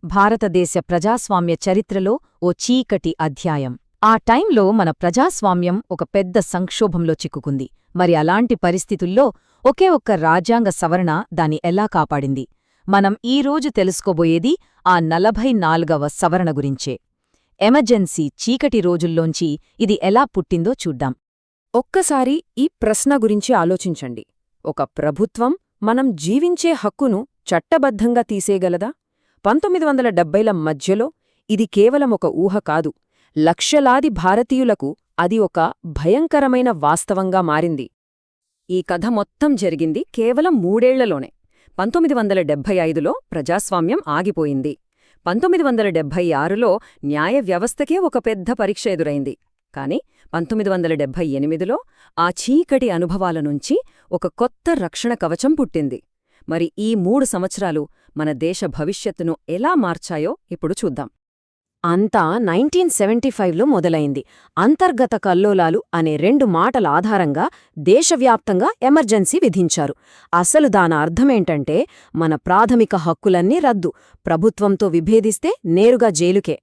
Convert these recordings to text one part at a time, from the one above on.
భారతదేశ ప్రజాస్వామ్య చరిత్రలో ఓ చీకటి అధ్యాయం. ఆ టైంలో మన ప్రజాస్వామ్యం ఒక పెద్ద సంక్షోభంలో చిక్కుకుంది. మరి అలాంటి పరిస్థితుల్లో ఒకే ఒక్క రాజ్యాంగ సవరణ దాన్ని ఎలా కాపాడింది? మనం ఈరోజు తెలుసుకోబోయేది ఆ 44వ సవరణ గురించే. ఎమర్జెన్సీ చీకటి రోజుల్లోంచి ఇది ఎలా పుట్టిందో చూడ్డాం. ఒక్కసారి ఈ ప్రశ్న గురించి ఆలోచించండి. ఒక ప్రభుత్వం మనం జీవించే హక్కును చట్టబద్ధంగా తీసేయగలదా? 1970ల మధ్యలో ఇది కేవలం ఒక ఊహ కాదు. లక్షలాది భారతీయులకు అది ఒక భయంకరమైన వాస్తవంగా మారింది. ఈ కథ మొత్తం జరిగింది కేవలం 3 ఏళ్లలోనే. 1975లో ప్రజాస్వామ్యం ఆగిపోయింది. 1976లో న్యాయ వ్యవస్థకే ఒక పెద్ద పరీక్ష ఎదురైంది. కాని 1978లో ఆ చీకటి అనుభవాల నుంచి ఒక కొత్త రక్షణ కవచం పుట్టింది. మరి ఈ 3 సంవత్సరాలు మన దేశ భవిష్యత్తును ఎలా మార్చాయో ఇప్పుడు చూద్దాం. అంతా 1975లో మొదలైంది. అంతర్గత కల్లోలాలు అనే 2 మాటల ఆధారంగా దేశవ్యాప్తంగా ఎమర్జెన్సీ విధించారు. అసలు దాని అర్థమేంటంటే మన ప్రాథమిక హక్కులన్నీ రద్దు, ప్రభుత్వంతో విభేదిస్తే నేరుగా జైలుకే.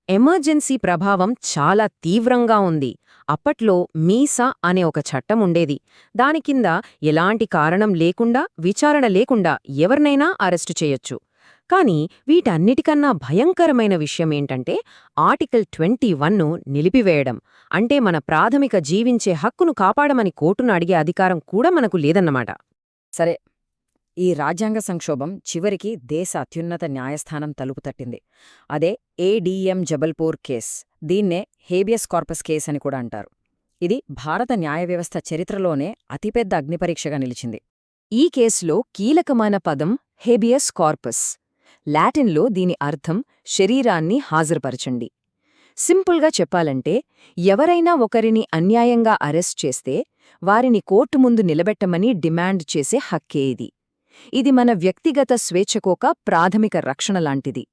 ఎమర్జెన్సీ ప్రభావం చాలా తీవ్రంగా ఉంది. అప్పట్లో మీసా అనే ఒక చట్టముండేది. దాని కింద ఎలాంటి కారణం లేకుండా, విచారణ లేకుండా ఎవర్నైనా అరెస్టు చేయొచ్చు. కాని వీటన్నిటికన్నా భయంకరమైన విషయమేంటంటే ఆర్టికల్ 21ను నిలిపివేయడం. అంటే మన ప్రాథమిక జీవించే హక్కును కాపాడమని కోర్టును అడిగే అధికారం కూడా మనకు లేదన్నమాట. సరే, ఈ రాజ్యాంగ సంక్షోభం చివరికి దేశ అత్యున్నత న్యాయస్థానం తలుపు తట్టింది. అదే ఏడీఎం జబల్పూర్ కేస్. దీన్నే హేబియస్ కార్పస్ కేస్ అని కూడా అంటారు. ఇది భారత న్యాయవ్యవస్థ చరిత్రలోనే అతిపెద్ద అగ్నిపరీక్షగా నిలిచింది. ఈ కేసులో కీలకమైన పదం హేబియస్ కార్పస్. లాటిన్లో దీని అర్థం శరీరాన్ని హాజరుపరచండి. సింపుల్గా చెప్పాలంటే ఎవరైనా ఒకరిని అన్యాయంగా అరెస్ట్ చేస్తే వారిని కోర్టు ముందు నిలబెట్టమని డిమాండ్ చేసే హక్కే ఇది. ఇది మన వ్యక్తిగత స్వేచ్ఛకోక ప్రాథమిక రక్షణ లాంటిది.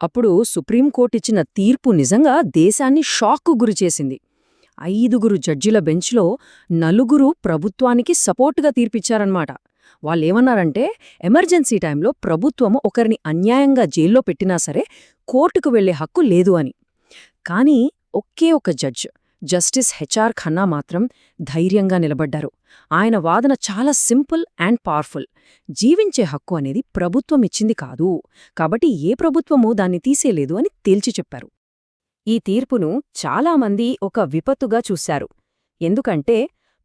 అప్పుడు సుప్రీంకోర్టిచ్చిన తీర్పు నిజంగా దేశాన్ని షాక్కు గురిచేసింది. 5 జడ్జిల బెంచ్లో 4 ప్రభుత్వానికి సపోర్టుగా తీర్పిచ్చారన్నమాట. వాళ్ళేమన్నారంటే ఎమర్జెన్సీ టైంలో ప్రభుత్వము ఒకరిని అన్యాయంగా జైల్లో పెట్టినా సరే కోర్టుకు వెళ్లే హక్కు లేదు అని. కానీ ఒకే ఒక జడ్జ్, జస్టిస్ హెచ్ఆర్ ఖన్నా మాత్రం ధైర్యంగా నిలబడ్డారు. ఆయన వాదన చాలా సింపుల్ అండ్ పవర్ఫుల్. జీవించే హక్కు అనేది ప్రభుత్వం ఇచ్చింది కాదు, కాబట్టి ఏ ప్రభుత్వమూ దాన్ని తీసేలేదు అని తేల్చి చెప్పారు. ఈ తీర్పును చాలామంది ఒక విపత్తుగా చూశారు. ఎందుకంటే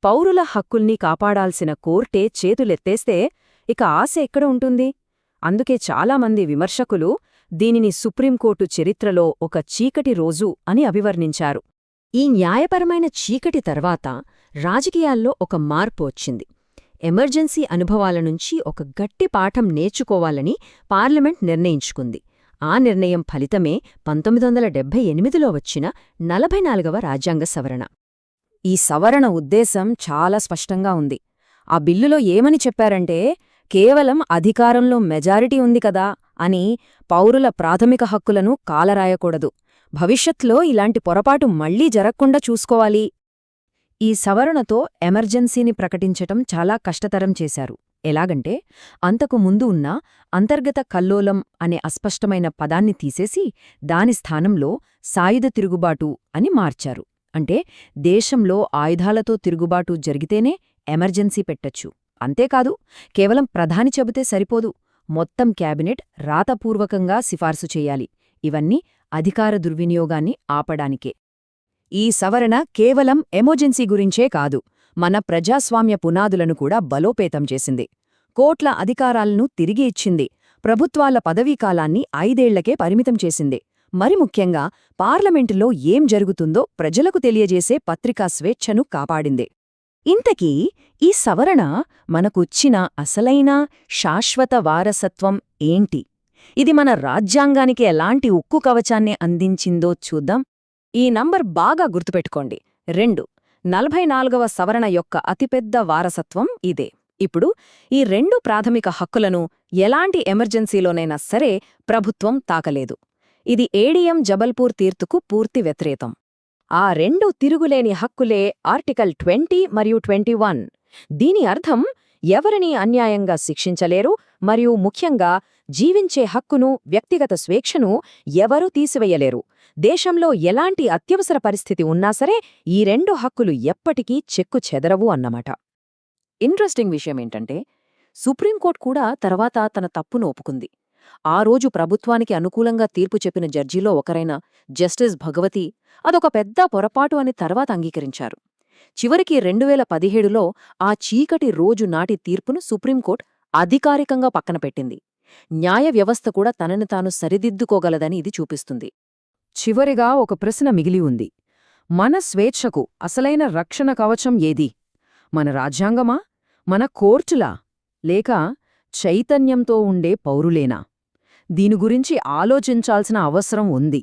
పౌరుల హక్కుల్ని కాపాడాల్సిన కోర్టే చేతులెత్తేస్తే ఇక ఆశ ఎక్కడ ఉంటుంది? అందుకే చాలామంది విమర్శకులు దీనిని సుప్రీంకోర్టు చరిత్రలో ఒక చీకటి రోజు అని అభివర్ణించారు. ఈ న్యాయపరమైన చీకటి తర్వాత రాజకీయాల్లో ఒక మార్పు వచ్చింది. ఎమర్జెన్సీ అనుభవాల నుంచి ఒక గట్టి పాఠం నేర్చుకోవాలని పార్లమెంట్ నిర్ణయించుకుంది. ఆ నిర్ణయం ఫలితమే 1978లో వచ్చిన 44వ రాజ్యాంగ సవరణ. ఈ సవరణ ఉద్దేశం చాలా స్పష్టంగా ఉంది. ఆ బిల్లులో ఏమని చెప్పారంటే కేవలం అధికారంలో మెజారిటీ ఉంది కదా అని పౌరుల ప్రాథమిక హక్కులను కాలరాయకూడదు. భవిష్యత్లో ఇలాంటి పొరపాటు మళ్లీ జరగకుండా చూసుకోవాలి. ఈ సవరణతో ఎమర్జెన్సీని ప్రకటించటం చాలా కష్టతరం చేశారు. ఎలాగంటే అంతకు ముందు ఉన్న అంతర్గత కల్లోలం అనే అస్పష్టమైన పదాన్ని తీసేసి దాని స్థానంలో సాయుధ తిరుగుబాటు అని మార్చారు. అంటే దేశంలో ఆయుధాలతో తిరుగుబాటు జరిగితేనే ఎమర్జెన్సీ పెట్టొచ్చు. అంతేకాదు, కేవలం ప్రధాని చెబితే సరిపోదు, మొత్తం క్యాబినెట్ రాతపూర్వకంగా సిఫార్సు చెయ్యాలి. ఇవన్నీ అధికార దుర్వినియోగాన్ని ఆపడానికే. ఈ సవరణ కేవలం ఎమర్జెన్సీ గురించే కాదు, మన ప్రజాస్వామ్య పునాదులను కూడా బలోపేతం చేసింది. కోర్ట్ల అధికారాలను తిరిగి ఇచ్చింది. ప్రభుత్వాల పదవీకాలాన్ని 5 ఏళ్లకే పరిమితం చేసింది. మరి ముఖ్యంగా పార్లమెంటులో ఏం జరుగుతుందో ప్రజలకు తెలియజేసే పత్రికా స్వేచ్ఛను కాపాడింది. ఇంతకీ ఈ సవరణ మనకుచ్చిన అసలైన శాశ్వత వారసత్వం ఏంటి? ఇది మన రాజ్యాంగానికి ఎలాంటి ఉక్కు కవచాన్ని అందించిందో చూద్దాం. ఈ నంబర్ బాగా గుర్తుపెట్టుకోండి. 2. 44వ సవరణ యొక్క అతిపెద్ద వారసత్వం ఇదే. ఇప్పుడు ఈ 2 ప్రాథమిక హక్కులను ఎలాంటి ఎమర్జెన్సీలోనైనా సరే ప్రభుత్వం తాకలేదు. ఇది ఏడీఎం జబల్పూర్ తీర్పుకు పూర్తి వ్యతిరేకం. ఆ 2 తిరుగులేని హక్కులే ఆర్టికల్ 20 మరియు 21. దీని అర్థం ఎవరినీ అన్యాయంగా శిక్షించలేరు మరియు ముఖ్యంగా జీవించే హక్కును, వ్యక్తిగత స్వేచ్ఛను ఎవరూ తీసివేయలేరు. దేశంలో ఎలాంటి అత్యవసర పరిస్థితి ఉన్నా సరే ఈ రెండు హక్కులు ఎప్పటికీ చెక్కు చెదరవు అన్నమాట. ఇంట్రెస్టింగ్ విషయమేంటంటే, సుప్రీంకోర్టు కూడా తర్వాత తన తప్పును ఒప్పుకుంది. ఆ రోజు ప్రభుత్వానికి అనుకూలంగా తీర్పు చెప్పిన జడ్జీలో ఒకరైన జస్టిస్ భగవతి అదొక పెద్ద పొరపాటు అని తర్వాత అంగీకరించారు. చివరికి 2017లో ఆ చీకటి రోజు నాటి తీర్పును సుప్రీంకోర్టు అధికారికంగా పక్కన పెట్టింది. న్యాయ వ్యవస్థ కూడా తనని తాను సరిదిద్దుకోగలదని ఇది చూపిస్తుంది. చివరిగా ఒక ప్రశ్న మిగిలి ఉంది. మన స్వేచ్ఛకు అసలైన రక్షణ కవచం ఏది? మన రాజ్యాంగమా? మన కోర్టులా? లేక చైతన్యంతో ఉండే పౌరులేనా? దీని గురించి ఆలోచించాల్సిన అవసరం ఉంది.